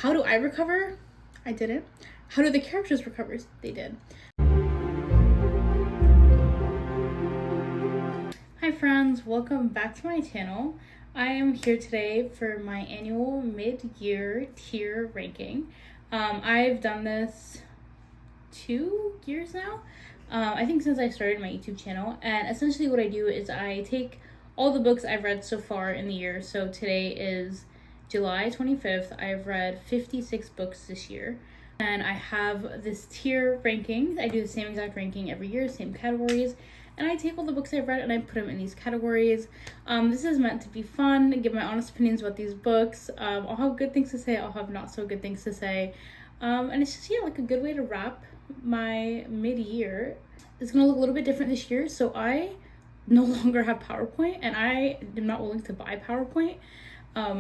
How do I recover? I didn't. How do the characters recover? They did. Hi friends, welcome back to my channel. I am here today for my annual mid-year tier ranking. I've done this 2 years now. I think since I started my YouTube channel, and essentially what I do is I take all the books I've read so far in the year. So today is July 25th. I've read 56 books this year, and I have this tier ranking. I do the same exact ranking every year, same categories, and I take all the books I've read and I put them in these categories. This is meant to be fun, give my honest opinions about these books. I'll have good things to say, I'll have not so good things to say, and it's just, like a good way to wrap my mid-year. It's gonna look a little bit different this year, so I no longer have PowerPoint, and I am not willing to buy PowerPoint.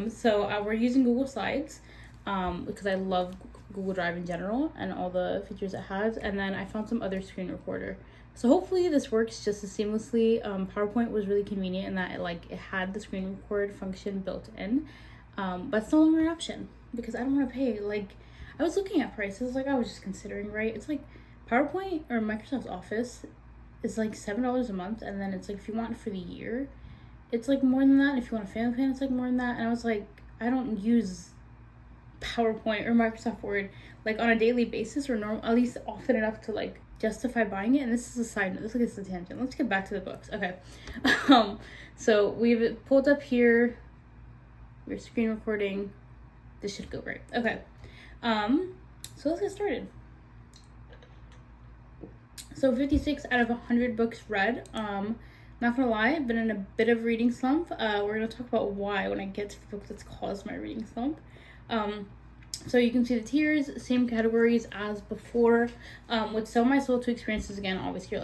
So we're using Google Slides because I love Google Drive in general and all the features it has, and then I found some other screen recorder. So hopefully this works just as seamlessly. PowerPoint was really convenient in that it had the screen record function built in, but it's no longer an option because I don't want to pay. I was looking at prices, I was just considering, right? It's PowerPoint or Microsoft Office is $7 a month, and then it's if you want it for the year, it's more than that. And if you want a family plan, it's more than that. And I was I don't use PowerPoint or Microsoft Word on a daily basis, or at least often enough to justify buying it. And this is a side note. This is a tangent. Let's get back to the books. Okay. So we've pulled up here. We're screen recording. This should go great. Okay. So let's get started. So 56 out of 100 books read. Not gonna lie, I've been in a bit of reading slump. We're gonna talk about why when I get to the book that's caused my reading slump. So you can see the tiers, same categories as before. With Sell My Soul to Experiences, again, obviously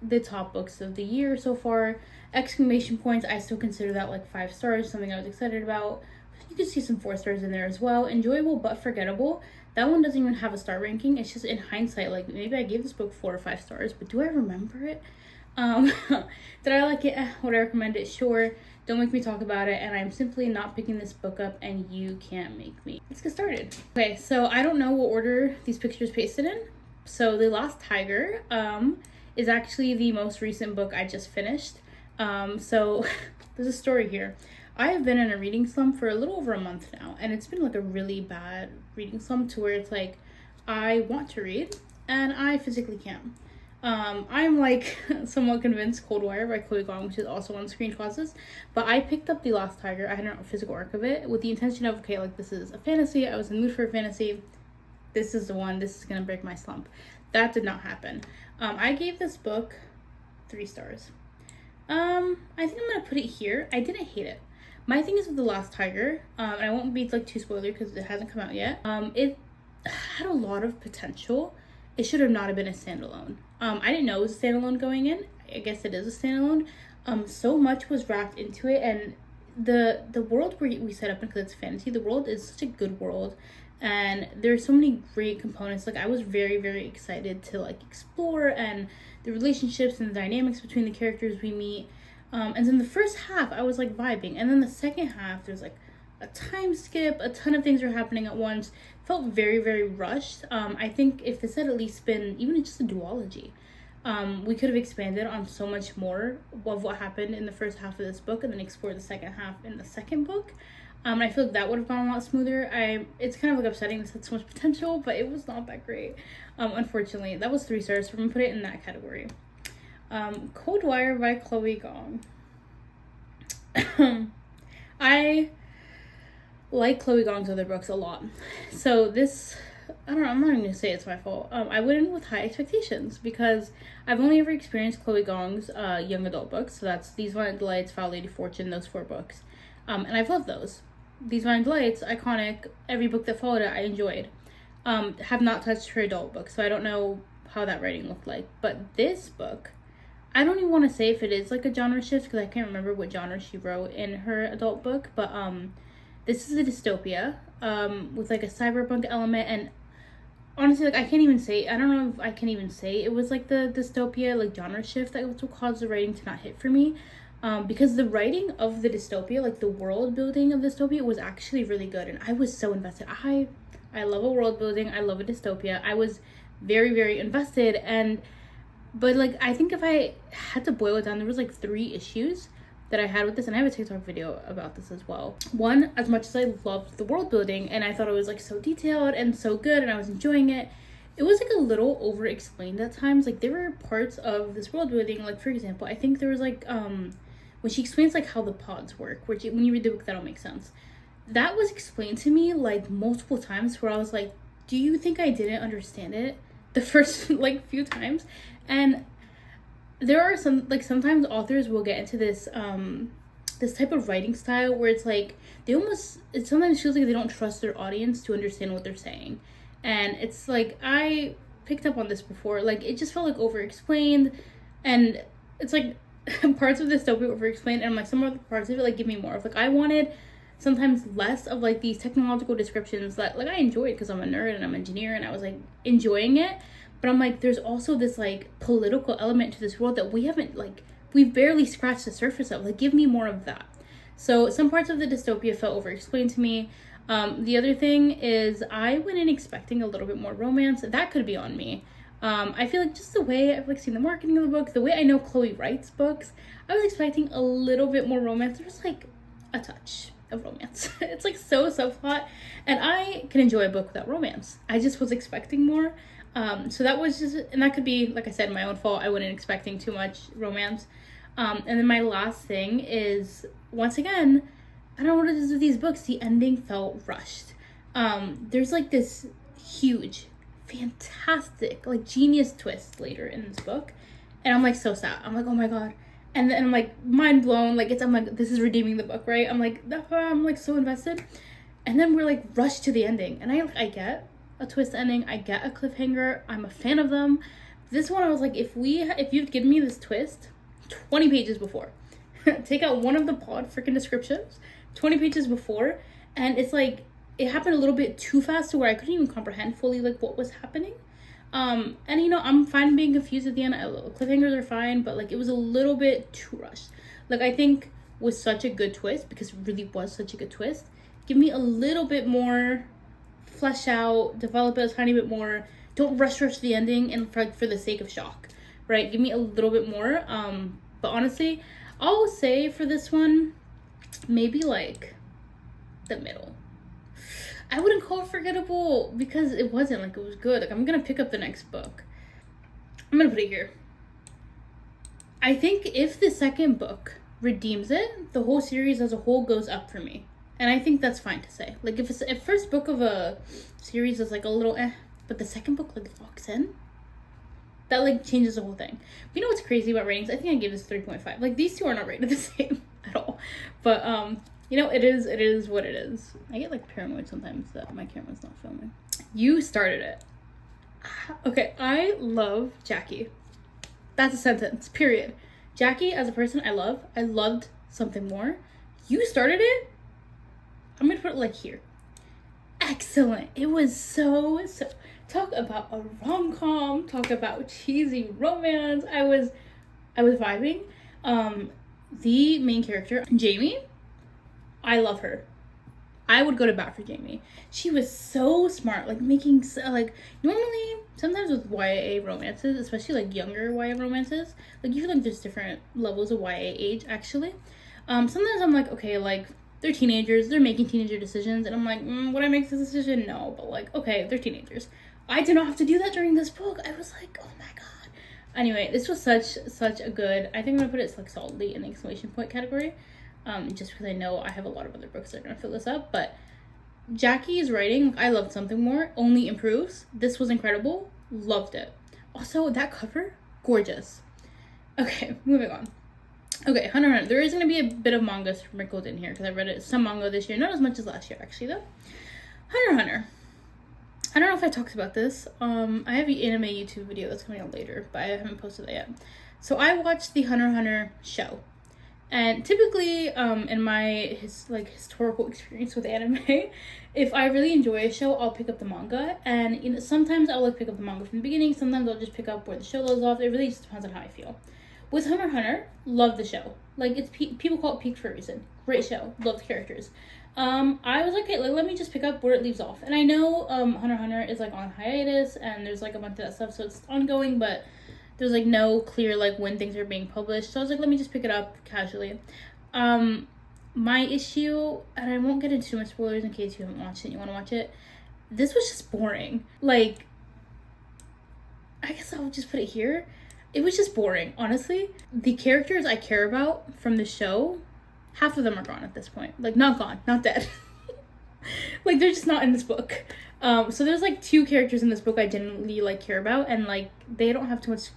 the top books of the year so far. Exclamation points, I still consider that 5 stars, something I was excited about. You can see some 4 stars in there as well. Enjoyable but forgettable. That one doesn't even have a star ranking. It's just in hindsight, maybe I gave this book 4 or 5 stars, but do I remember it? Did I like it? Would I recommend it? Sure. Don't make me talk about it, and I'm simply not picking this book up, and you can't make me. Let's get started. Okay, so I don't know what order these pictures pasted in. So The Last Tiger is actually the most recent book I just finished. So there's a story here. I have been in a reading slump for a little over a month now, and it's been a really bad reading slump to where it's I want to read and I physically can't. I'm somewhat convinced Cold Wire by Chloe Gong, which is also on Screen Causes, but I picked up The Last Tiger. I had a physical arc of it with the intention of, okay, this is a fantasy. I was in the mood for a fantasy. This is the one. This is gonna break my slump. That did not happen. I gave this book 3 stars. I think I'm gonna put it here. I didn't hate it. My thing is with The Last Tiger, and I won't be too spoiler because it hasn't come out yet. It had a lot of potential. It should have not have been a standalone. I didn't know it was a standalone going in. I guess it is a standalone. So much was wrapped into it, and the world we set up, because it's fantasy, the world is such a good world, and there's so many great components. I was very, very excited to explore, and the relationships and the dynamics between the characters we meet. And then the first half I was vibing, and then the second half there's a time skip, a ton of things are happening at once. Felt very, very rushed. I think if this had at least been even just a duology, we could have expanded on so much more of what happened in the first half of this book and then explored the second half in the second book. I feel that would have gone a lot smoother. It's kind of upsetting this had so much potential, but it was not that great. Unfortunately, that was 3 stars, so I'm gonna put it in that category. Cold Wire by Chloe Gong. I like Chloe Gong's other books a lot. So this, I don't know, I'm not even going to say it's my fault. I went in with high expectations because I've only ever experienced Chloe Gong's young adult books. So that's These Violent Delights, Foul Lady Fortune, those 4 books. And I've loved those. These Violent Delights, iconic. Every book that followed it, I enjoyed. Have not touched her adult book, so I don't know how that writing looked like. But this book, I don't even want to say if it is a genre shift because I can't remember what genre she wrote in her adult book, but this is a dystopia with a cyberpunk element, and honestly I can't even say, I don't know if I can even say it was the dystopia genre shift that was what caused the writing to not hit for me. because the writing of the dystopia, like the world building of dystopia, was actually really good, and I was so invested. I love a world building. I love a dystopia. I was very, very invested, but like I think if I had to boil it down, there was like 3 issues that I had with this, and I have a TikTok video about this as well. One, as much as I loved the world building and I thought it was like so detailed and so good and I was enjoying it, it was like a little over explained at times. Like there were parts of this world building, like for example, I think there was like when she explains like how the pods work, which when you read the book that'll make sense. That was explained to me like multiple times where I was like, do you think I didn't understand it the first like few times? And there are some, like sometimes authors will get into this this type of writing style where it's like it sometimes feels like they don't trust their audience to understand what they're saying. And it's like, I picked up on this before, like it just felt like over explained, and it's like parts of this don't be over explained, and I'm like, some other parts of it like give me more of, like I wanted sometimes less of like these technological descriptions that like I enjoyed because I'm a nerd and I'm an engineer and I was like enjoying it. But I'm like, there's also this like political element to this world that we've barely scratched the surface of. Like, give me more of that. So some parts of the dystopia felt over explained to me. The other thing is I went in expecting a little bit more romance. That could be on me. I feel like just the way I've like seen the marketing of the book, the way I know Chloe writes books, I was expecting a little bit more romance. There's like a touch of romance. It's like so subplot, and I can enjoy a book without romance. I just was expecting more. So that was just, and that could be, like I said, my own fault. I wasn't expecting too much romance. And then my last thing is, once again, I don't know what it is with these books. The ending felt rushed. There's like this huge, fantastic, like genius twist later in this book. And I'm like so sad. I'm like, oh my God. And then I'm like mind blown. Like I'm like, this is redeeming the book, right? I'm like so invested. And then we're like rushed to the ending. And I get a twist ending, I get a cliffhanger, I'm a fan of them. This one I was like, if you'd given me this twist 20 pages before, take out one of the pod freaking descriptions 20 pages before, and it's like it happened a little bit too fast to where I couldn't even comprehend fully like what was happening. And you know, I'm fine being confused at the end. Cliffhangers are fine, but like it was a little bit too rushed. Like I think was such a good twist, because it really was such a good twist. Give me a little bit more, flesh out, develop it a tiny bit more. Don't rush the ending and for the sake of shock, right? Give me a little bit more. But honestly, I'll say for this one, maybe like the middle. I wouldn't call it forgettable because it wasn't, like it was good. Like I'm gonna pick up the next book. I'm gonna put it here. I think if the second book redeems it, the whole series as a whole goes up for me. And I think that's fine to say. Like if first book of a series is like a little but the second book like locks in, that like changes the whole thing. But you know what's crazy about ratings? I think I gave this 3.5. Like these two are not rated the same at all. But you know, it is what it is. I get like paranoid sometimes that my camera's not filming. You started it. Okay, I love Jackie. That's a sentence, period. Jackie as a person I love. I loved something more. You started it. I'm gonna put it like here. Excellent. It was so talk about a rom-com, talk about cheesy romance. I was vibing. The main character, Jamie, I love her. I would go to bat for Jamie. She was so smart, like making like normally sometimes with YA romances, especially like younger YA romances, like you feel like there's different levels of YA age actually. Sometimes I'm like, okay, like they're teenagers, they're making teenager decisions, and I'm like, would I make this decision? No, but like, okay, they're teenagers. I did not have to do that during this book. I was like, oh my God. Anyway, this was such a good, I think I'm gonna put it like solidly in the exclamation point category. Just because I know I have a lot of other books that are gonna fill this up, but Jackie's writing, I loved something more, only improves. This was incredible, loved it. Also, that cover, gorgeous. Okay, moving on. Okay, Hunter x Hunter. There is gonna be a bit of manga sprinkled in here because I read some manga this year, not as much as last year actually though. Hunter x Hunter. I don't know if I talked about this. I have an anime YouTube video that's coming out later, but I haven't posted that yet. So I watched the Hunter x Hunter show. And typically, in my historical experience with anime, if I really enjoy a show, I'll pick up the manga. And you know, sometimes I'll like pick up the manga from the beginning. Sometimes I'll just pick up where the show goes off. It really just depends on how I feel. With Hunter x Hunter, love the show. Like, it's people call it peak for a reason. Great show. Love the characters. I was like, okay, let me just pick up where it leaves off. And I know Hunter x Hunter is like on hiatus, and there's like a bunch of that stuff, so it's ongoing, but there's like no clear like when things are being published. So I was like, let me just pick it up casually. My issue, and I won't get into too much spoilers in case you haven't watched it and you want to watch it, this was just boring. Like, I guess I'll just put it here. It was just boring, honestly. The characters I care about from the show, half of them are gone at this point. Like, not gone, not dead. Like, they're just not in this book. So there's like 2 characters in this book I genuinely like care about, and like they don't have too much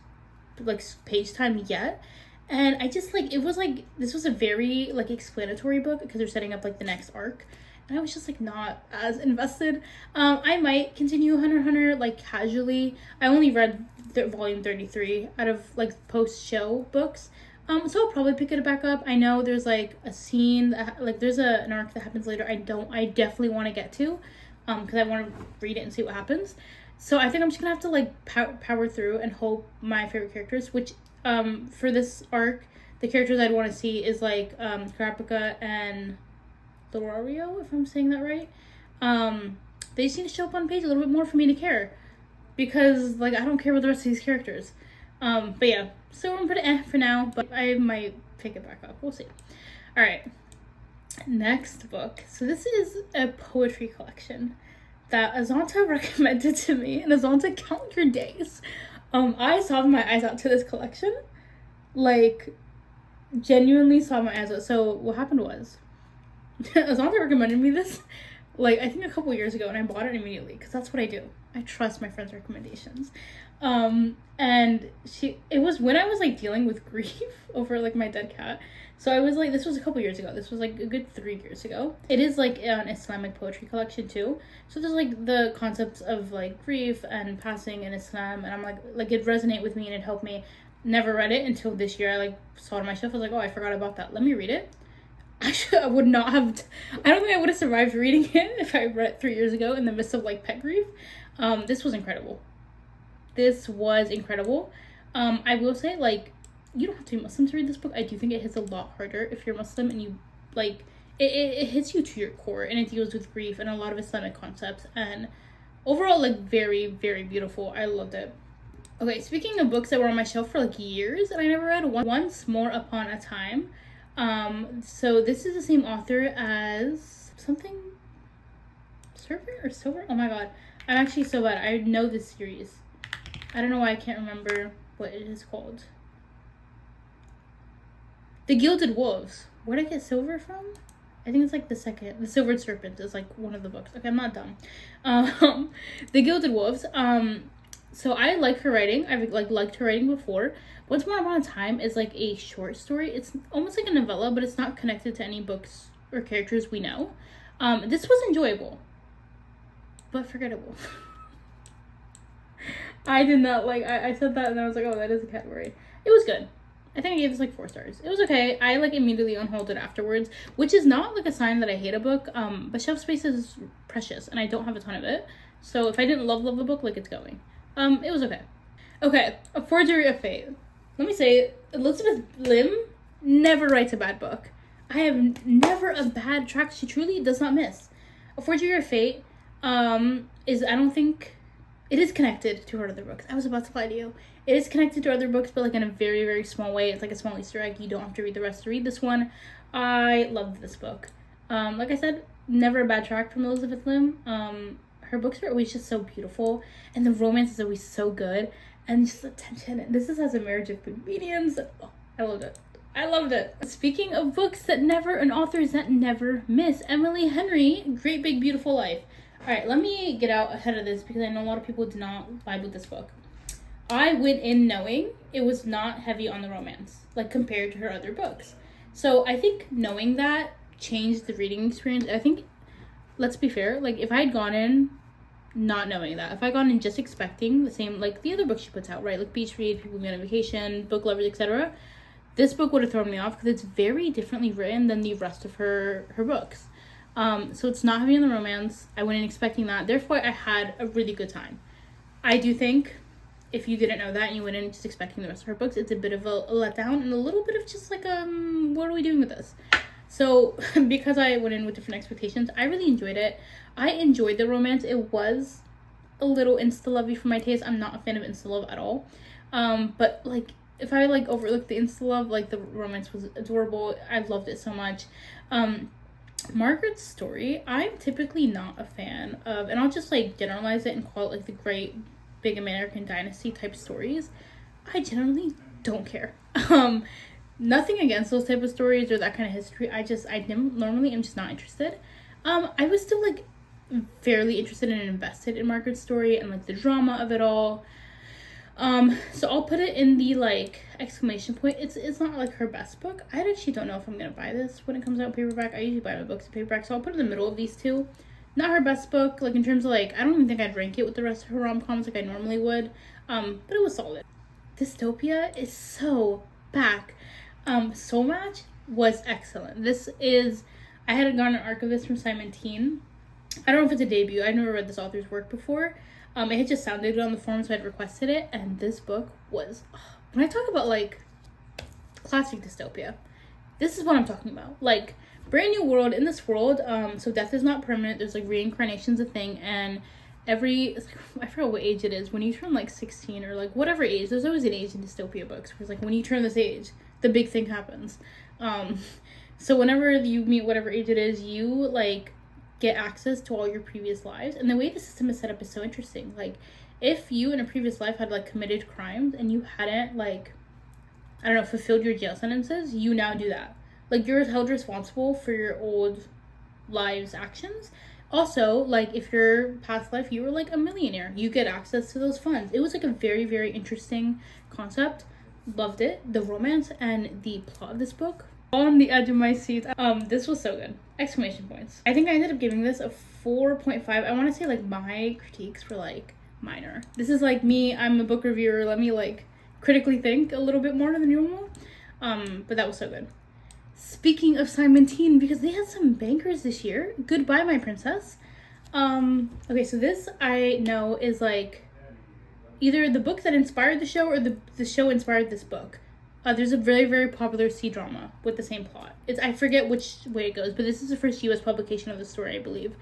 like page time yet. And I just like, it was like, this was a very like explanatory book because they're setting up like the next arc, and I was just like not as invested. I might continue Hunter x Hunter like casually. I only read volume 33 out of like post-show books. So I'll probably pick it back up. I know there's like a scene that like there's an arc that happens later I definitely want to get to, because I want to read it and see what happens. So I think I'm just gonna have to like power through and hope my favorite characters, which for this arc, the characters I'd want to see is like Karapika and Lorario, if I'm saying that right. They just need to show up on page a little bit more for me to care, because like I don't care about the rest of these characters. But yeah, so I'm gonna put it for now, but I might pick it back up. We'll see. All right, next book. So this is a poetry collection that Azanta recommended to me, and Azanta, count your days. I sobbed my eyes out to this collection, like genuinely sobbed my eyes out. So what happened was, Azanta recommended me this, like I think a couple years ago, and I bought it immediately because that's what I do. I trust my friends' recommendations. And it was when I was like dealing with grief over like my dead cat. So I was like, this was a couple years ago. This was like a good 3 years ago. It is like an Islamic poetry collection too. So there's like the concepts of like grief and passing in Islam, and I'm like it resonate with me and it helped me. Never read it until this year. I like saw it on my shelf. I was like, oh, I forgot about that. Let me read it. Actually, I would not have. I don't think I would have survived reading it if I read it 3 years ago in the midst of like pet grief. This was incredible. This was incredible. I will say, like, you don't have to be Muslim to read this book. I do think it hits a lot harder if you're Muslim, and you like it hits you to your core, and it deals with grief and a lot of Islamic concepts, and overall like very, very beautiful. I loved it. Okay, speaking of books that were on my shelf for like years and I never read, Once More Upon a Time. So this is the same author as something Servant or Silver. Oh my god, I'm actually so bad. I know this series. I don't know why I can't remember what it is called. The Gilded Wolves. Where did I get Silver from? I think it's like the second. The Silvered Serpent is like one of the books. Okay, I'm not dumb. The Gilded Wolves. So I like her writing. I've like liked her writing before. Once More Upon a Time is like a short story. It's almost like a novella, but it's not connected to any books or characters we know. This was enjoyable, but forgettable. I did not like. I said that and I was like, oh, that is a category. It was good. I think I gave this like 4 stars. It was okay. I like immediately unfolded afterwards, which is not like a sign that I hate a book. But shelf space is precious, and I don't have a ton of it. So if I didn't love the book, like it's going. It was okay. Okay, A Forgery of Fate. Let me say, Elizabeth Lim never writes a bad book. I have never a bad track. She truly does not miss. A Forgery of Fate is, I don't think, it is connected to her other books. I was about to lie to you. It is connected to other books, but like in a very, very small way. It's like a small Easter egg. You don't have to read the rest to read this one. I loved this book. Like I said, never a bad track from Elizabeth Lim. Her books are always just so beautiful, and the romance is always so good, and just the tension. And this is as a marriage of convenience. Oh, I loved it. I loved it. Speaking of books that never, and authors that never miss, Emily Henry, Great Big Beautiful Life. All right, let me get out ahead of this because I know a lot of people did not vibe with this book. I went in knowing it was not heavy on the romance, like compared to her other books. So I think knowing that changed the reading experience. I think, let's be fair, like if I had gone in not knowing that, if I had gone in just expecting the same, like the other books she puts out, right, like Beach Read, People Be on Vacation, Book Lovers, etc., this book would have thrown me off because it's very differently written than the rest of her books. So it's not heavy on the romance. I went in expecting that. Therefore, I had a really good time. I do think if you didn't know that and you went in just expecting the rest of her books, it's a bit of a letdown and a little bit of just like, what are we doing with this? So because I went in with different expectations, I really enjoyed it. I enjoyed the romance. It was a little insta-lovey for my taste. I'm not a fan of insta-love at all. But like, if I like overlooked the insta-love, like the romance was adorable. I loved it so much. Margaret's story, I'm typically not a fan of, and I'll just like generalize it and call it like the great big American dynasty type stories. I generally don't care. Nothing against those type of stories or that kind of history. I normally am just not interested. I was still like fairly interested and invested in Margaret's story and like the drama of it all. So I'll put it in the like exclamation point. It's not like her best book. I actually don't know if I'm gonna buy this when it comes out paperback. I usually buy my books in paperback, so I'll put it in the middle of these two. Not her best book, like in terms of like, I don't even think I'd rank it with the rest of her rom-coms like I normally would. But it was solid. Dystopia is so back. Soul Match was excellent. I had gotten an archivist from Simon Teen. I don't know if it's a debut. I've never read this author's work before. It had just sounded good on the forum, so I'd requested it, and this book was, when I talk about like classic dystopia, this is what I'm talking about. Like, brand new world. In this world, so death is not permanent. There's like reincarnation's a thing, and I forgot what age it is, when you turn like 16 or like whatever age, there's always an age in dystopia books where it's like when you turn this age, the big thing happens. So whenever you meet whatever age it is, you like get access to all your previous lives, and the way the system is set up is so interesting. Like, if you in a previous life had like committed crimes and you hadn't like, I don't know, fulfilled your jail sentences, you now do that. Like, you're held responsible for your old lives actions. Also, like, if your past life you were like a millionaire, you get access to those funds. It was like a very, very interesting concept. Loved it. The romance and the plot of this book, on the edge of my seat. This was so good. Exclamation points. I think I ended up giving this a 4.5. I want to say like my critiques were like minor. This is like me, I'm a book reviewer, let me like critically think a little bit more than normal. But that was so good. Speaking of Simon Teen, because they had some bankers this year. Goodbye, My Princess. Okay, so this I know is like either the book that inspired the show or the show inspired this book. There's a very, very popular C-drama with the same plot. I forget which way it goes, but this is the first US publication of the story, I believe.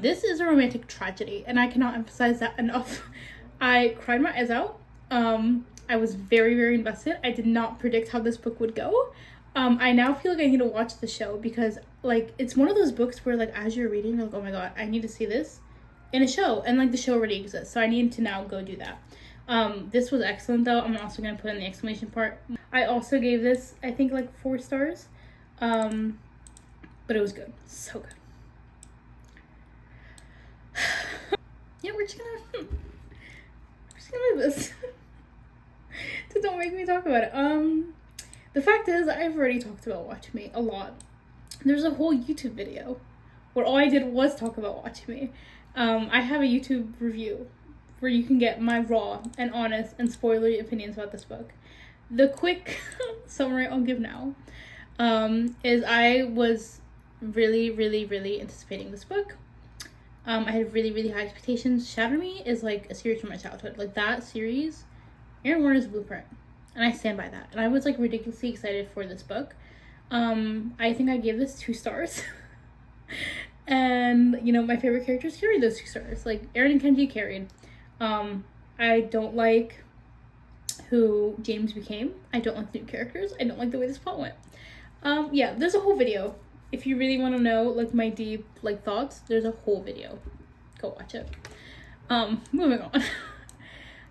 This is a romantic tragedy, and I cannot emphasize that enough. I cried my eyes out. I was very, very invested. I did not predict how this book would go. I now feel like I need to watch the show because, like, it's one of those books where, like, as you're reading, you're like, oh my god, I need to see this in a show. And, like, the show already exists, so I need to now go do that. This was excellent, though. I'm also going to put in the exclamation part. I also gave this, I think, like, 4 stars. But it was good. So good. Yeah, we're just gonna leave this. So don't make me talk about it. The fact is, I've already talked about Watch Me a lot. There's a whole YouTube video where all I did was talk about Watch Me. I have a YouTube review where you can get my raw and honest and spoilery opinions about this book. The quick summary I'll give now is I was really, really, really anticipating this book. I had really, really high expectations. Shatter Me is like a series from my childhood. Like, that series, Aaron Warner's Blueprint. And I stand by that. And I was like ridiculously excited for this book. I think I gave this 2 stars. And, you know, my favorite characters carried those 2 stars. Like, Aaron and Kenji carried. I don't like who James became. I don't like the new characters. I don't like the way this plot went. Yeah, there's a whole video. If you really want to know, like, my deep, like, thoughts, there's a whole video. Go watch it. Moving on.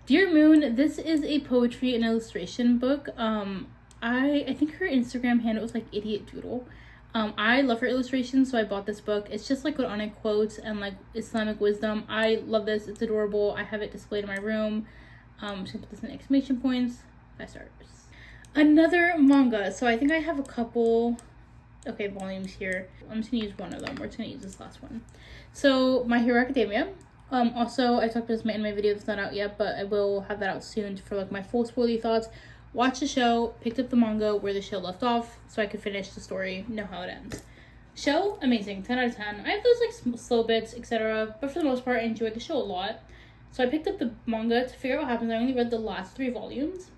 Dear Moon, this is a poetry and illustration book. I think her Instagram handle was like Idiot Doodle. I love her illustrations, so I bought this book. It's just like Quranic quotes and like Islamic wisdom. I love this. It's adorable. I have it displayed in my room. I'm just gonna put this in exclamation points. 5 stars. Another manga. So I think I have a couple volumes here. I'm just gonna use one of them. We're just gonna use this last one. So My Hero Academia. Also, I talked about this in my video that's not out yet, but I will have that out soon for like my full spoily thoughts. Watched the show, picked up the manga where the show left off so I could finish the story, know how it ends. Show, amazing, 10 out of 10. I have those like slow bits, etc. But for the most part, I enjoyed the show a lot. So I picked up the manga to figure out what happens. I only read the last 3 volumes.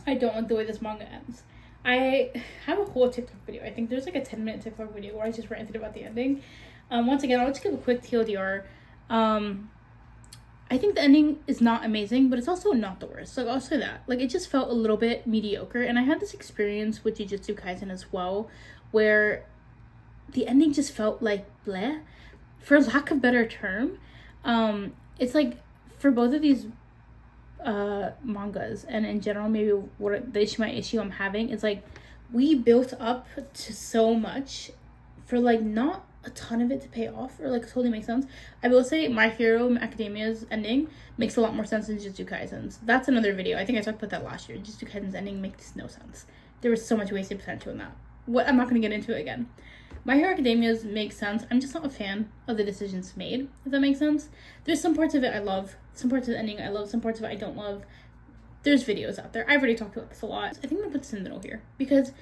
I don't like the way this manga ends. I have a whole TikTok video. I think there's like a 10-minute TikTok video where I just ranted about the ending. Once again, I'll just give a quick TLDR. I think the ending is not amazing, but it's also not the worst. Like, I'll say that. Like, it just felt a little bit mediocre. And I had this experience with Jujutsu Kaisen as well, where the ending just felt like bleh, for lack of a better term. It's like, for both of these mangas, and in general, maybe what the issue I'm having is like, we built up to so much for like not a ton of it to pay off or like totally make sense. I will say My Hero Academia's ending makes a lot more sense than Jujutsu Kaisen's. That's another video. I think I talked about that last year. Jujutsu Kaisen's ending makes no sense. There was so much wasted potential in that. I'm not going to get into it again. My Hero Academia's makes sense. I'm just not a fan of the decisions made, if that makes sense. There's some parts of it I love, some parts of the ending I love, some parts of it I don't love. There's videos out there. I've already talked about this a lot. I think I'm going to put this in the middle here because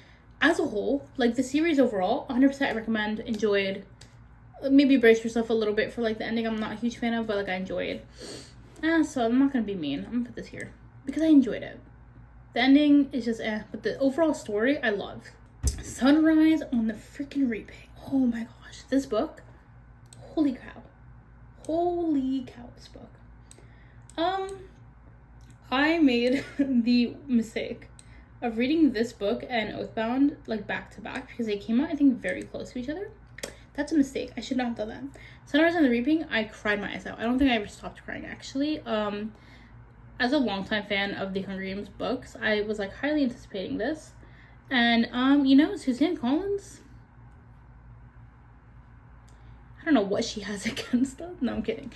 as a whole, like the series overall, 100% I recommend, enjoyed. Maybe brace yourself a little bit for like the ending I'm not a huge fan of, but like I enjoyed. So I'm not going to be mean. I'm going to put this here because I enjoyed it. The ending is just but the overall story I loved. Sunrise on the freaking Reaping. Oh my gosh, this book. Holy cow. Holy cow, this book. I made the mistake of reading this book and Oathbound like back to back because they came out I think very close to each other. That's a mistake. I should not have done that. Sunrise on the Reaping, I cried my eyes out. I don't think I ever stopped crying actually. As a longtime fan of the Hunger Games books, I was like highly anticipating this. And you know, Suzanne Collins, I don't know what she has against them. No, I'm kidding.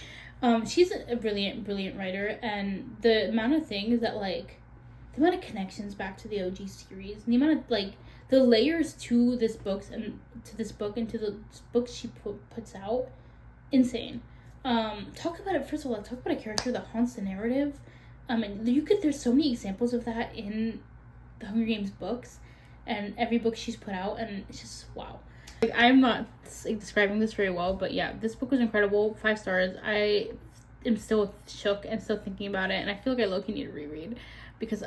She's a brilliant writer, and the amount of things that like the amount of connections back to the OG series, and the amount of like the layers to this book and to the books she puts out, insane. Talk about it. First of all, talk about a character that haunts the narrative. And there's so many examples of that in the Hunger Games books, and every book she's put out, and it's just wow. Like, I'm not like describing this very well, but yeah, this book was incredible. 5 stars. I am still shook and still thinking about it, and I feel like I low-key need to reread because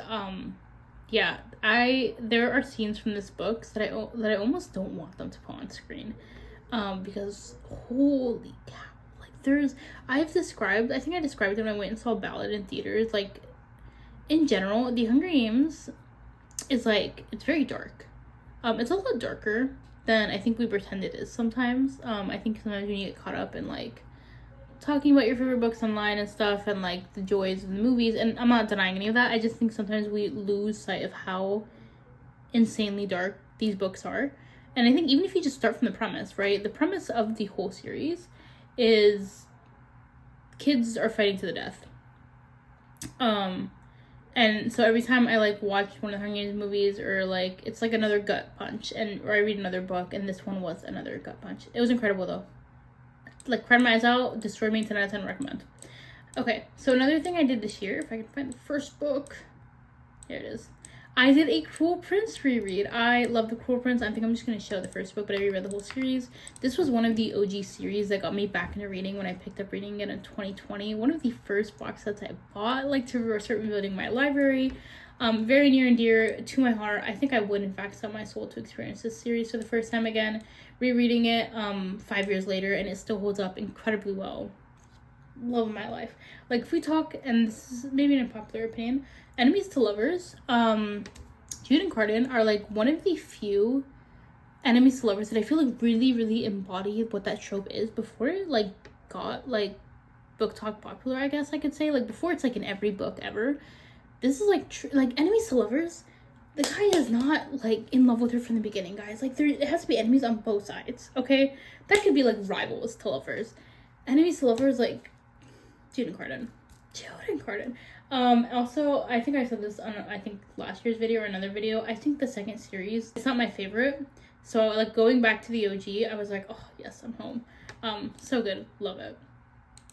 yeah, there are scenes from this book that I almost don't want them to put on screen, because holy cow, like I think I described it when I went and saw Ballad in theaters. Like, in general, the Hunger Games is like, it's very dark. It's a lot darker than I think we pretend it is sometimes. I think sometimes when you get caught up in like talking about your favorite books online and stuff and like the joys of the movies, and I'm not denying any of that, I just think sometimes we lose sight of how insanely dark these books are. And I think even if you just start from the premise, right, the premise of the whole series is kids are fighting to the death. And so every time I like watch one of the Hunger Games movies, or like it's like another gut punch, or I read another book, and this one was another gut punch. It was incredible though. Like, cried my eyes out, destroyed me, 10 out of 10, recommend. Okay, so another thing I did this year, if I can find the first book, here it is. I did a Cruel Prince reread. I love the Cruel Prince. I think I'm just going to show the first book, but I reread the whole series. This was one of the OG series that got me back into reading when I picked up reading it in 2020. One of the first box sets I bought, like, to start rebuilding my library. Very near and dear to my heart. I think I would, in fact, sell my soul to experience this series for the first time again. Rereading it 5 years later, and it still holds up incredibly well. Love of my life. Like, if we talk, and this is maybe an unpopular opinion, enemies to lovers, Jude and Cardin are like one of the few enemies to lovers that I feel like really embody what that trope is before it like got like book talk popular, I guess I could say. Like, before it's like in every book ever. This is like like enemies to lovers. The guy is not like in love with her from the beginning, guys. Like, it has to be enemies on both sides, okay? That could be like rivals to lovers. Enemies to lovers, like Jude and Cardin. Also, I think I said this on I think last year's video or another video. I think the second series, it's not my favorite. So like going back to the OG, I was like, oh yes, I'm home. So good, love it.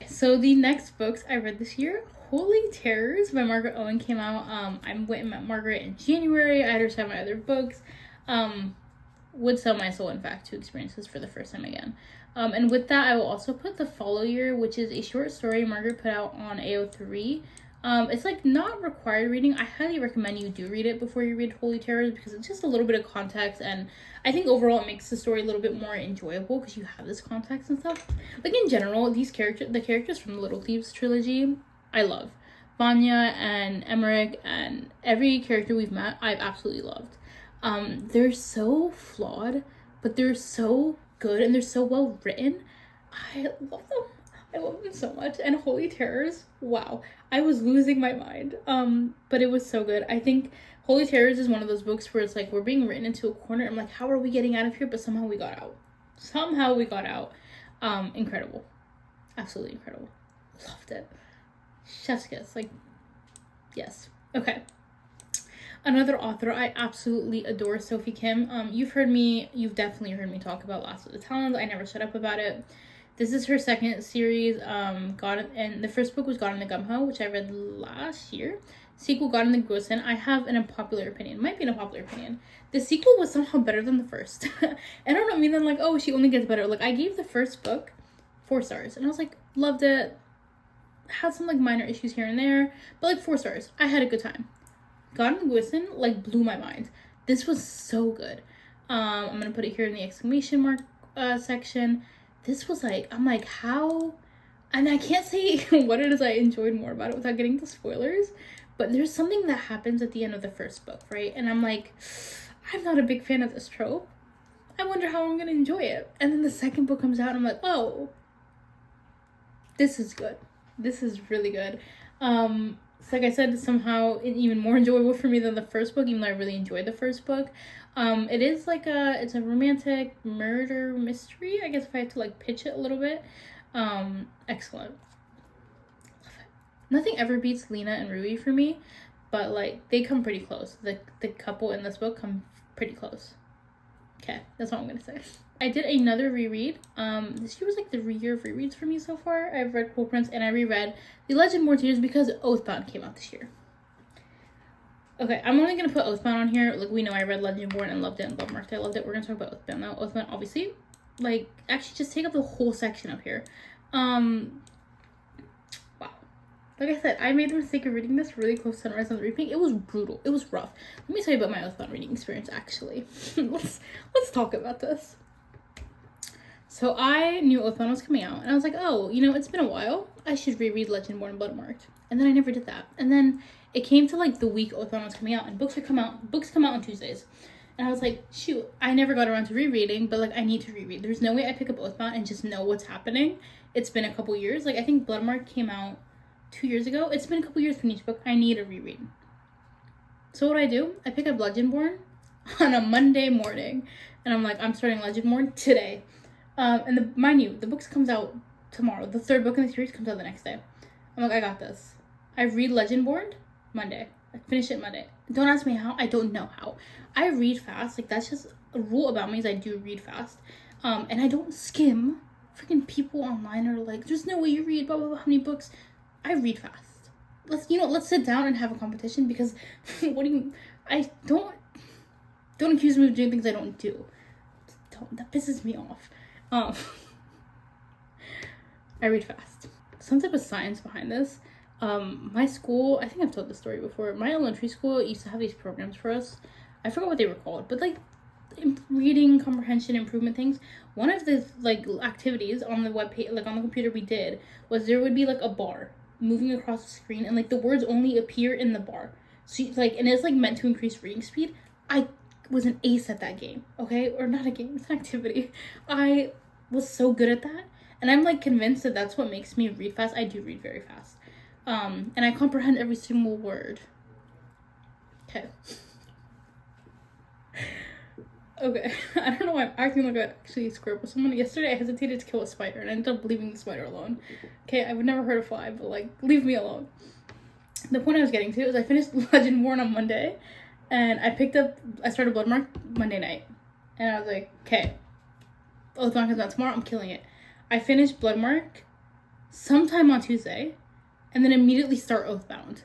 So the next books I read this year, Holy Terrors by Margaret Owen came out. I went and met Margaret in January. I had her sign my other books. Would sell my soul, in fact, to experience this for the first time again. And with that, I will also put The Follow Year, which is a short story Margaret put out on AO3. It's like not required reading. I highly recommend you do read it before you read Holy Terrors, because it's just a little bit of context, and I think overall it makes the story a little bit more enjoyable because you have this context and stuff. Like in general, the characters from the Little Thieves trilogy, I love. Vanya and Emmerich and every character we've met, I've absolutely loved. They're so flawed, but they're so good and they're so well written. I love them. I love them so much. And Holy Terrors, wow, I was losing my mind. But it was so good. I think Holy Terrors is one of those books where it's like we're being written into a corner. I'm like, how are we getting out of here? But somehow we got out. Incredible. Absolutely incredible. Loved it. Chef's kiss. Like, yes. Okay. Another author I absolutely adore, Sophie Kim. You've definitely heard me talk about Last of the Talons. I never shut up about it. This is her second series, and the first book was God in the Gumho, which I read last year. Sequel, God in the Gosen. I have an unpopular opinion. Might be an unpopular opinion. The sequel was somehow better than the first. And I don't mean that like, oh, she only gets better. Like, I gave the first book 4 stars, and I was like, loved it. Had some like minor issues here and there, but like 4 stars. I had a good time. God in the Gosen like blew my mind. This was so good. I'm gonna put it here in the exclamation mark section. This was like, I'm like, how? And I can't say what it is I enjoyed more about it without getting the spoilers, but there's something that happens at the end of the first book, right? And I'm like, I'm not a big fan of this trope. I wonder how I'm gonna enjoy it. And then the second book comes out and I'm like, oh, this is good. This is really good. So like I said, somehow it's even more enjoyable for me than the first book, even though I really enjoyed the first book. It is like it's a romantic murder mystery, I guess, if I had to like pitch it a little bit. Excellent. Love it. Nothing ever beats Lena and Rui for me, but like they come pretty close. The couple in this book come pretty close. Okay, that's all I'm gonna say. I did another reread. This year was like the year of rereads for me so far. I've read Cool Prince and I reread The Legend Tears because Oathbound came out this year. Okay, I'm only gonna put Oathbound on here. Like, we know I read Legendborn and loved it, and Bloodmarked I loved it. We're gonna talk about Oathbound now. Oathbound, obviously, like, actually just take up the whole section up here. Wow. Like I said, I made the mistake of reading this really close to Sunrise on the Reaping. It was brutal. It was rough. Let me tell you about my Oathbound reading experience, actually. let's talk about this. So I knew Oathbound was coming out, and I was like, oh, you know, it's been a while. I should reread Legendborn and Bloodmarked. And then I never did that. And then it came to like the week Oathbound was coming out, and books come out on Tuesdays. And I was like, shoot, I never got around to rereading, but like I need to reread. There's no way I pick up Oathbound and just know what's happening. It's been a couple years. Like, I think Bloodmarked came out 2 years ago. It's been a couple years from each book. I need a reread. So what do? I pick up Legendborn on a Monday morning, and I'm like, I'm starting Legendborn today. Mind you, the book comes out tomorrow. The third book in the series comes out the next day. I'm like, I got this. I read Legendborn Monday. I finish it Monday. Don't ask me how. I don't know how. I read fast. Like, that's just a rule about me, is I do read fast. And I don't skim. Freaking people online are like, there's no way you read blah blah blah how many books. I read fast. Let's sit down and have a competition, because don't accuse me of doing things I don't do. That pisses me off. I read fast. Some type of science behind this. My school, I think I've told this story before. My elementary school used to have these programs for us. I forgot what they were called, but like reading comprehension improvement things. One of the like activities on the web page, like on the computer, we did was there would be like a bar moving across the screen, and like the words only appear in the bar. So and it's like meant to increase reading speed. I was an ace at that game, okay? Or not a game, it's an activity. I was so good at that, and I'm like convinced that that's what makes me read fast. I do read very fast, and I comprehend every single word. Okay. Okay, I don't know why I'm acting like I actually squared with someone. Yesterday I hesitated to kill a spider, and I ended up leaving the spider alone. Okay, I would never hurt a fly, but like, leave me alone. The point I was getting to is I finished Legendborn on Monday, and I started Bloodmarked Monday night. And I was like, okay, Oathbound comes out tomorrow, I'm killing it. I finished Bloodmarked sometime on Tuesday, and then immediately start Oathbound.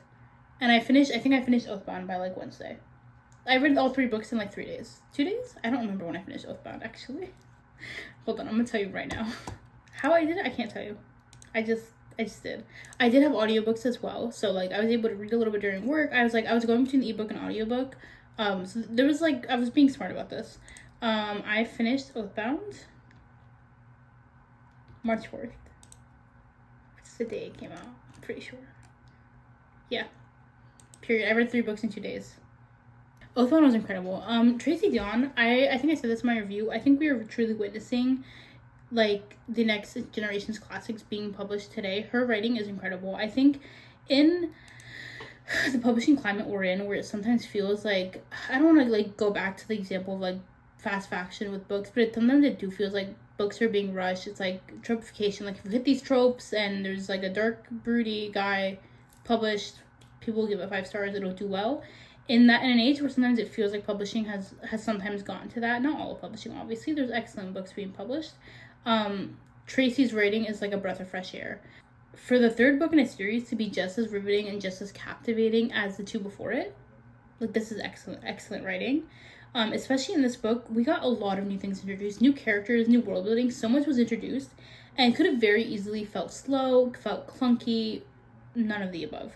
And I think I finished Oathbound by like Wednesday. I read all 3 books in like 3 days. 2 days? I don't remember when I finished Oathbound, actually. Hold on, I'm gonna tell you right now. How I did it, I can't tell you. I just did. I did have audiobooks as well. So like I was able to read a little bit during work. I was going between the ebook and audiobook. So there was like, I was being smart about this. I finished Oathbound March 4th. Which is the day it came out, I'm pretty sure. Yeah. Period. I read 3 books in 2 days. Oathbound was incredible. Tracy Deonn, I think I said this in my review. I think we are truly witnessing like the next generation's classics being published today. Her writing is incredible. I think in the publishing climate we're in, where it sometimes feels like, I don't want to like go back to the example of like fast fashion with books, but sometimes it do feels like books are being rushed. It's like tropification. Like if you hit these tropes and there's like a dark, broody guy published, people give it 5 stars, it'll do well. In an age where sometimes it feels like publishing has sometimes gone to that. Not all of publishing, obviously. There's excellent books being published. Tracy's writing is like a breath of fresh air. For the 3rd book in a series to be just as riveting and just as captivating as the 2 before it, like this is excellent writing. Especially in this book, we got a lot of new things introduced, new characters, new world building. So much was introduced, and could have very easily felt slow, felt clunky, none of the above.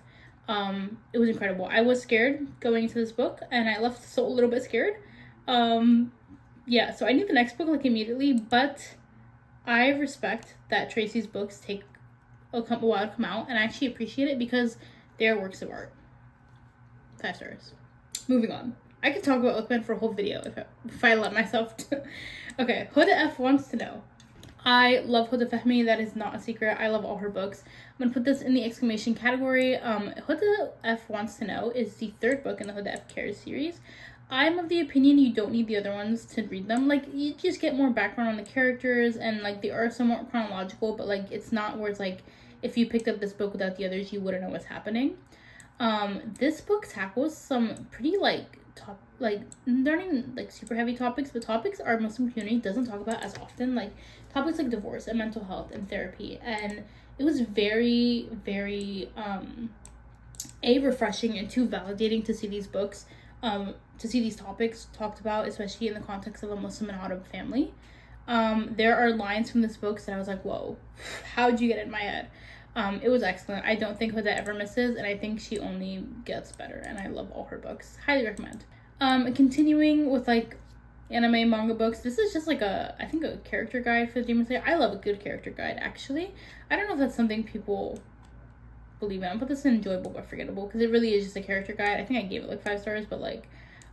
It was incredible. I was scared going into this book, and I left so a little bit scared. Yeah, so I need the next book like immediately, but I respect that Tracy's books take a while to come out, and I actually appreciate it because they're works of art. 5 stars. Moving on. I could talk about Oathbound for a whole video if I let myself to. Okay, Huda F wants to know. I love Huda Fahmy. That is not a secret. I love all her books. I'm going to put this in the exclamation category. Huda F wants to know is the 3rd book in the Huda F Cares series. I'm of the opinion you don't need the other ones to read them. Like, you just get more background on the characters, and like they are somewhat chronological, but like it's not where it's like if you picked up this book without the others, you wouldn't know what's happening. This book tackles some pretty like they're not even like super heavy topics, but topics our Muslim community doesn't talk about as often, like topics like divorce and mental health and therapy. And it was very, very refreshing and validating to see these books, to see these topics talked about, especially in the context of a Muslim and Arab family. There are lines from this book that I was like, whoa, how'd you get in my head? It was excellent. I don't think Huda ever misses, and I think she only gets better, and I love all her books. Highly recommend. Continuing with like anime manga books, this is just like I think a character guide for the Demon Slayer. I love a good character guide, actually. I don't know if that's something people believe in. I'll put this in enjoyable but forgettable, because it really is just a character guide. I think I gave it like 5 stars, but like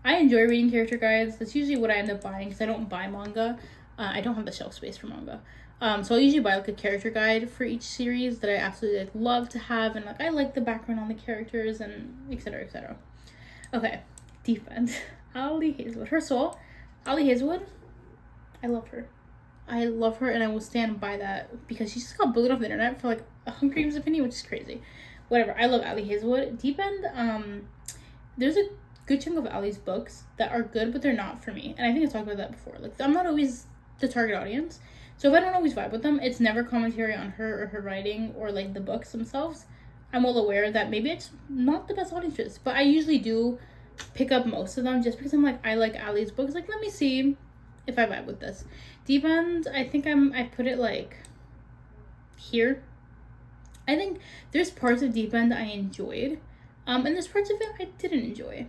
I enjoy reading character guides. That's usually what I end up buying, because I don't buy manga. I don't have the shelf space for manga. So I'll usually buy like a character guide for each series that I absolutely like love to have, and like I like the background on the characters and etc. etc. Okay, Defend. Ali Hazelwood. Her soul. Ali Hazelwood. I love her. I love her, and I will stand by that because she just got bullied off the internet for like a Hunger Games opinion, which is crazy. Whatever. I love Ali Hazelwood. Defend. There's a good chunk of Ali's books that are good, but they're not for me, and I think I talked about that before. Like I'm not always the target audience. So if I don't always vibe with them, it's never commentary on her or her writing or like the books themselves. I'm well aware that maybe it's not the best audiences, but I usually do pick up most of them just because I'm like, I like Ali's books. Like, let me see if I vibe with this. Deep End, I think I put it like here. I think there's parts of Deep End I enjoyed, and there's parts of it I didn't enjoy.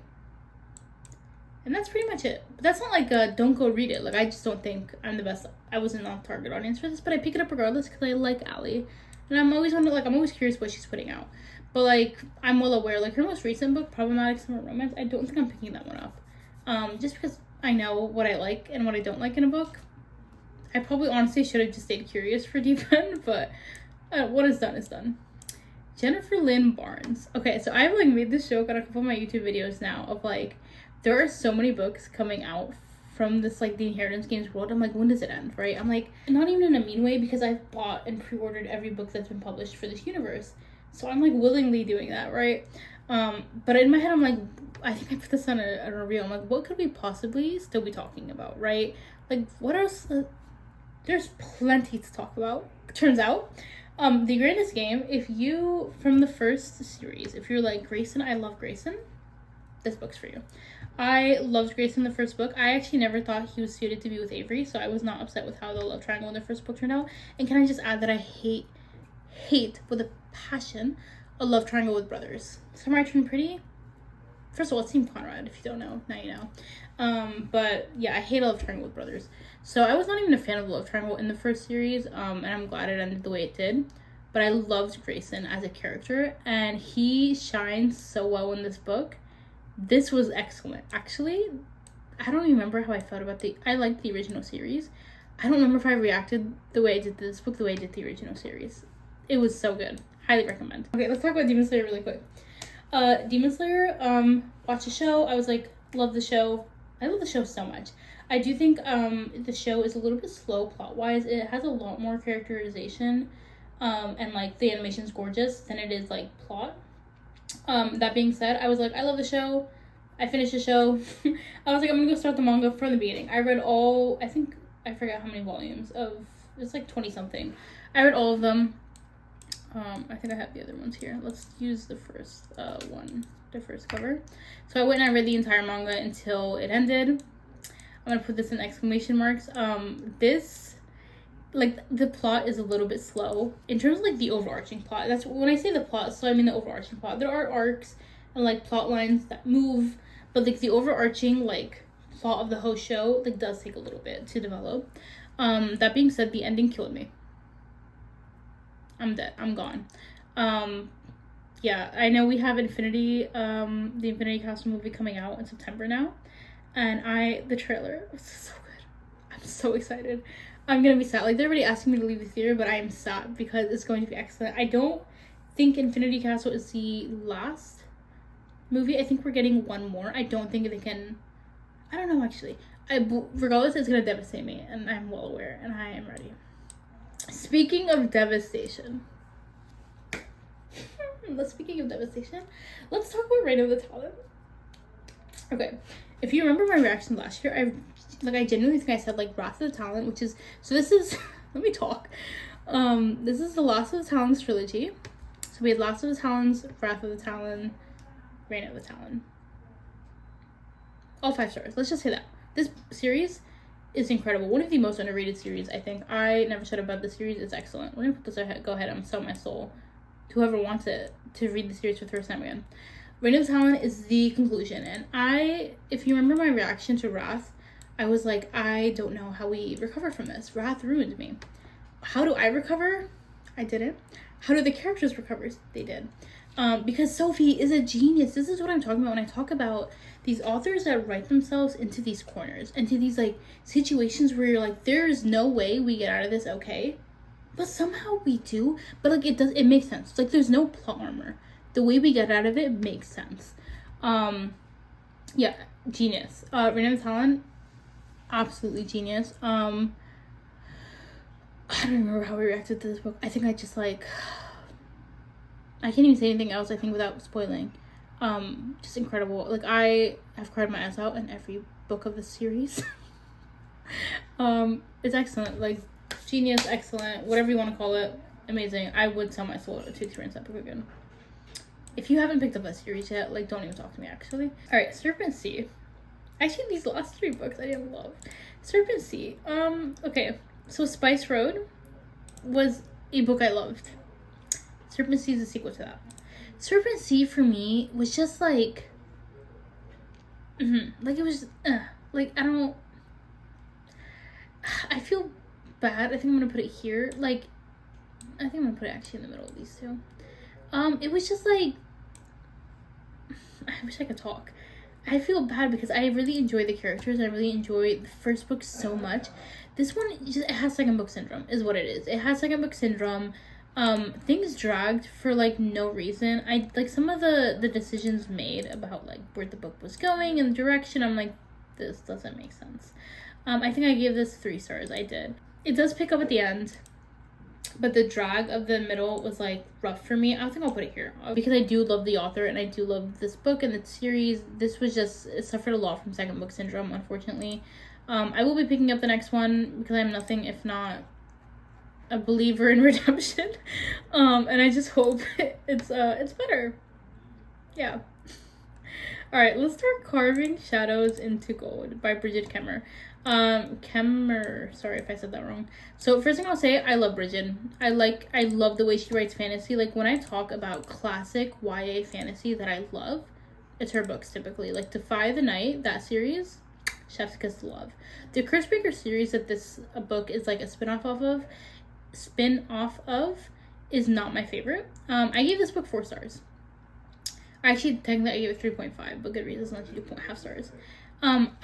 And that's pretty much it. But that's not like don't go read it. Like, I just don't think I'm the best. I wasn't on target audience for this, but I pick it up regardless because I like Ali. And I'm always I'm always curious what she's putting out. But like, I'm well aware, like her most recent book, Problematic Summer Romance, I don't think I'm picking that one up. Just because I know what I like and what I don't like in a book. I probably honestly should have just stayed curious for Deep End, but what is done is done. Jennifer Lynn Barnes. Okay, so I've like made this joke on a couple of my YouTube videos now of like, there are so many books coming out from this like the Inheritance Games world. I'm like, when does it end, right? I'm like, not even in a mean way, because I've bought and pre-ordered every book that's been published for this universe. So I'm like willingly doing that, right? But in my head, I'm like, I think I put this on a reel. I'm like, what could we possibly still be talking about, right? Like, what else? There's plenty to talk about. Turns out, The Greatest Game, if you, from the first series, if you're like, Grayson, I love Grayson, this book's for you. I loved Grace in the first book. I actually never thought he was suited to be with Avery, so I was not upset with how the love triangle in the first book turned out. And can I just add that I hate with a passion a love triangle with brothers. Samurai Turn Pretty. First of all, it's Team Conrad. If you don't know, now you know. But yeah, I hate a love triangle with brothers. So I was not even a fan of the love triangle in the first series. And I'm glad it ended the way it did. But I loved Grayson as a character, and he shines so well in this book. This was excellent. Actually, I don't remember how I felt about I liked the original series. I don't remember if I reacted the way I did to this book the way I did the original series. It was so good. Highly recommend. Okay, let's talk about Demon Slayer really quick. Demon Slayer, watched the show. I was like, love the show. I love the show so much. I do think the show is a little bit slow plot-wise. It has a lot more characterization, and like the animation's gorgeous than it is like plot. That being said, I was like, I love the show. I finished the show. I was like, I'm gonna go start the manga from the beginning. I read all, I forgot how many volumes of, it's like 20 something. I read all of them. I think I have the other ones here. Let's use the first one, the first cover. So I went and I read the entire manga until it ended. I'm gonna put this in exclamation marks. This, like, the plot is a little bit slow in terms of like the overarching plot. That's when I say the plot, so I mean the overarching plot. There are arcs and like plot lines that move, but like the overarching like plot of the whole show like does take a little bit to develop. That being said, the ending killed me. I'm dead. I'm gone. Yeah, I know we have Infinity, the Infinity Castle movie coming out in September now, and the trailer was so good. I'm so excited. I'm gonna be sad. Like, they're already asking me to leave the theater, but I am sad because it's going to be excellent. I don't think Infinity Castle is the last movie. I think we're getting one more. I don't think they can. I don't know, actually. Regardless, it's gonna devastate me, and I'm well aware, and I am ready. Speaking of devastation, let's talk about Reign of the Talon. Okay, if you remember my reaction last year, I genuinely think I said like Wrath of the Talon, which is, so this is, let me talk. This is the Lost of the Talons trilogy. So we had Lost of the Talons, Wrath of the Talon, Reign of the Talon. All 5 stars. Let's just say that. This series is incredible. One of the most underrated series, I think. I never said about the series. It's excellent. We're gonna put this ahead. Go ahead. I'm selling my soul to whoever wants it to read the series for the first time again. Reign of the Talon is the conclusion. And if you remember my reaction to Wrath, I was like, I don't know how we recover from this. Wrath ruined me. How do I recover? I didn't. How do the characters recover? They did. Because Sophie is a genius. This is what I'm talking about when I talk about these authors that write themselves into these corners, into these like situations where you're like, there's no way we get out of this okay, but somehow we do. But like it makes sense. It's like there's no plot armor. The way we get out of it makes sense. Yeah, genius. Reign of the Talon, absolutely genius. I don't remember how we reacted to this book. I think I just like, I can't even say anything else, I think, without spoiling. Just incredible. Like, I have cried my ass out in every book of the series. It's excellent. Like, genius, excellent, whatever you want to call it. Amazing. I would sell my soul to experience that book again. If you haven't picked up that series yet, like, don't even talk to me, actually. Alright, Serpent Sea. Actually, these last 3 books I didn't love. Serpent Sea. Okay. So, Spice Road was a book I loved. Serpent Sea is a sequel to that. Serpent Sea for me was just like, like it was, like I feel bad. I think I'm gonna put it here. Like, I think I'm gonna put it actually in the middle of these 2. It was just like, I wish I could talk. I feel bad because I really enjoy the characters. I really enjoy the first book so much. This one, it has second book syndrome, is what it is. It has second book syndrome. Things dragged for like no reason. I like some of the decisions made about like where the book was going and the direction. I'm like, this doesn't make sense. I think I gave this 3 stars. I did. It does pick up at the end, but the drag of the middle was like rough for me. I think I'll put it here because I do love the author and I do love this book and the series. This was just, it suffered a lot from second book syndrome, unfortunately. I will be picking up the next one because I'm nothing if not a believer in redemption, and I just hope it's better. Yeah. All right, let's start Carving Shadows into Gold by Bridget Kemmer. Kemmer, sorry if I said that wrong. So first thing I'll say, I love Bridget. I love the way she writes fantasy. Like when I talk about classic YA fantasy that I love, it's her books typically. Like Defy the Night, that series, chef's kiss to love. The Chris Baker series that this book is like a spin-off of is not my favorite. I gave this book 4 stars. Actually, technically I gave it 3.5, but good reasons not to do 0.5 stars.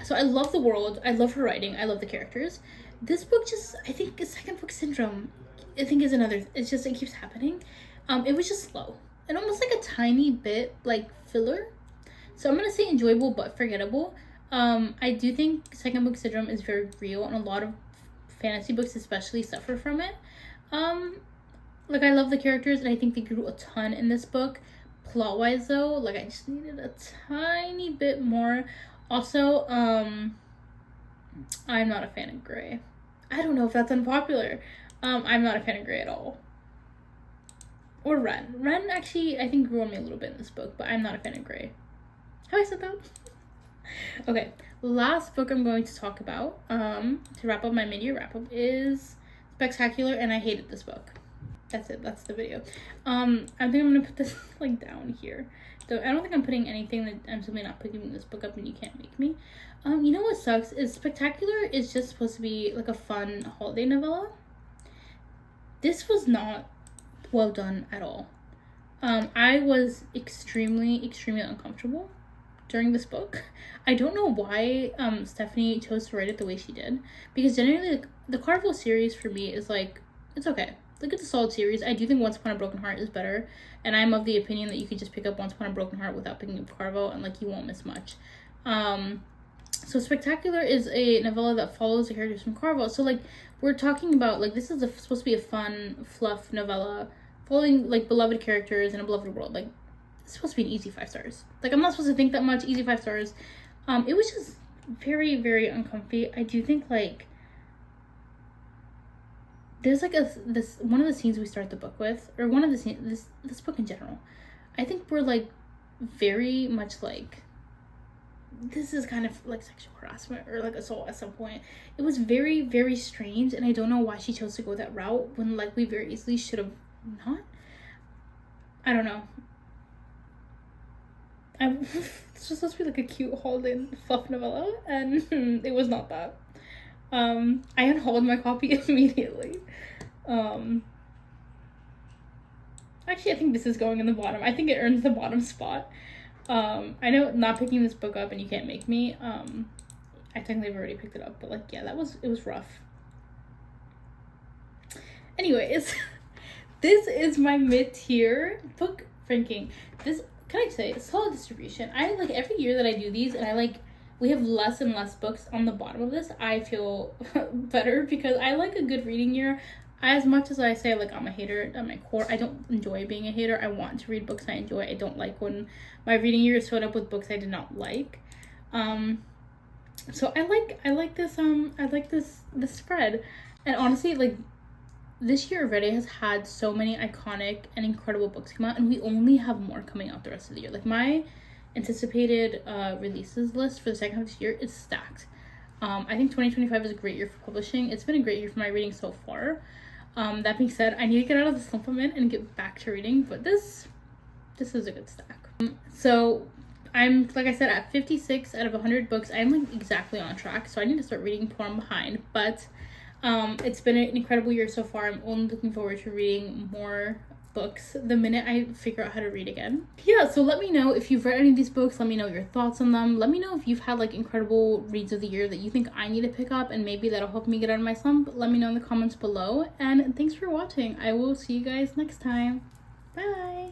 So I love the world, I love her writing, I love the characters. This book just, I think second book syndrome, I think is another, it's just, it keeps happening. It was just slow. And almost like a tiny bit like filler. So I'm gonna say enjoyable but forgettable. I do think second book syndrome is very real, and a lot of fantasy books especially suffer from it. Like I love the characters, and I think they grew a ton in this book. Plot-wise though, like I just needed a tiny bit more. Also, I'm not a fan of Grey. I don't know if that's unpopular. I'm not a fan of Grey at all. Or Ren. Ren actually, I think, grew on me a little bit in this book, but I'm not a fan of Grey. Have I said that? Okay, last book I'm going to talk about, to wrap up my mid-year wrap-up, is Spectacular, and I hated this book. That's it, that's the video. I think I'm gonna put this, like, down here. So I don't think I'm putting anything that I'm simply not picking this book up and you can't make me. You know what sucks is Spectacular is just supposed to be, like, a fun holiday novella. This was not well done at all. I was extremely uncomfortable during this book. I don't know why Stephanie chose to write it the way she did, because generally, like, the Carvel series for me is like, it's okay. Like, it's a solid series. I do think Once Upon a Broken Heart is better, and I'm of the opinion that you could just pick up Once Upon a Broken Heart without picking up Carvel, and like you won't miss much. So Spectacular is a novella that follows the characters from Carvel. So like we're talking about, like, this is supposed to be a fun fluff novella following like beloved characters in a beloved world. Like, it's supposed to be an easy 5 stars. Like, I'm not supposed to think that much. Easy 5 stars. It was just very uncomfy. I do think like there's like this one of the scenes we start the book with, or one of the scenes, this book in general, I think we're like very much like, this is kind of like sexual harassment or like assault at some point. It was very strange, and I don't know why she chose to go that route when like we very easily should have not. I don't know. It's just supposed to be like a cute holiday fluff novella, and it was not that. I unhauled my copy immediately. Actually, I think this is going in the bottom. I think it earns the bottom spot. I know not picking this book up and you can't make me. I technically have already picked it up, but like, yeah, it was rough. Anyways, this is my mid-tier book ranking. This, can I say, solid distribution. I like every year that I do these, and I like, we have less and less books on the bottom of this, I feel better, because I like a good reading year. As much as I say, like, I'm a hater at my core, I don't enjoy being a hater. I want to read books I enjoy. I don't like when my reading year is filled up with books I did not like. So I like this spread. And honestly, like, this year already has had so many iconic and incredible books come out, and we only have more coming out the rest of the year. Like, my anticipated releases list for the second half of this year is stacked. I think 2025 is a great year for publishing. It's been a great year for my reading so far. That being said, I need to get out of the slump I'm in and get back to reading, but this is a good stack. So I'm, like I said, at 56 out of 100 books. I'm like exactly on track, so I need to start reading more. I'm behind, but it's been an incredible year so far. I'm only looking forward to reading more books the minute I figure out how to read again. Yeah, so let me know if you've read any of these books. Let me know your thoughts on them. Let me know if you've had like incredible reads of the year that you think I need to pick up, and maybe that'll help me get out of my slump. Let me know in the comments below, and thanks for watching. I will see you guys next time. Bye.